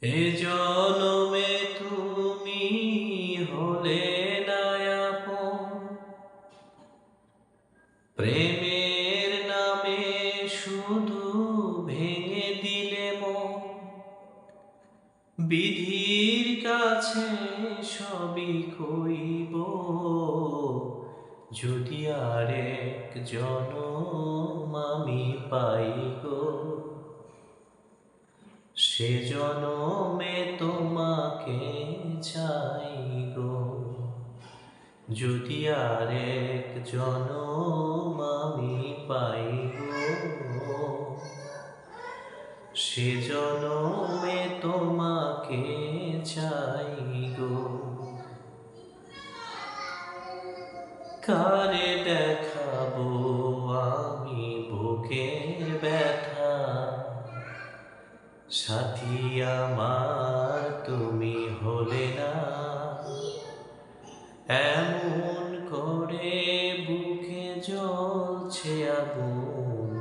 এ জনমে তুমি হলে না আপন, প্রেমের নামে শুধু ভেঙে দিলে মন। বিধির কাছে সবই কইব, যদি আরেক জনম আমি পাই গো। সে জনমে তোমাকে চাই গো, যদি আরেক জনম আমি পাই গো। সে জনমে তোমাকে চাই গো। কারে দেখাবো আমি বুকের ব্যথা, সাথী আমার তুমি হলে না। এমন করে বুকে জ্বলছে আগুন,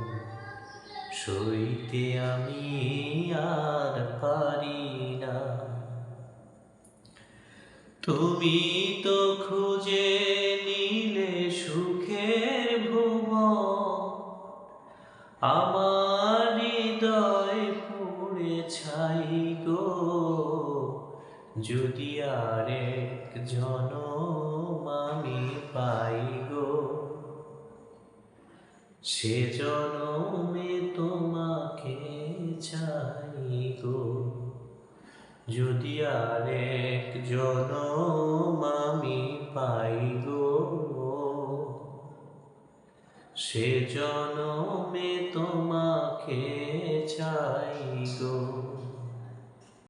সইতে আমি আর পারি না। তুমি তো খুঁজে নিলে সুখের ভুবন, আমার হৃদয় পুড়ে ছাই গো, যদি আরেক জনম আমি পাই গো। সে জনমে তোমাকে চাই গো, যদি আরেক জনম আমি পাই গো। সে জনমে তোমাকে চাই গো।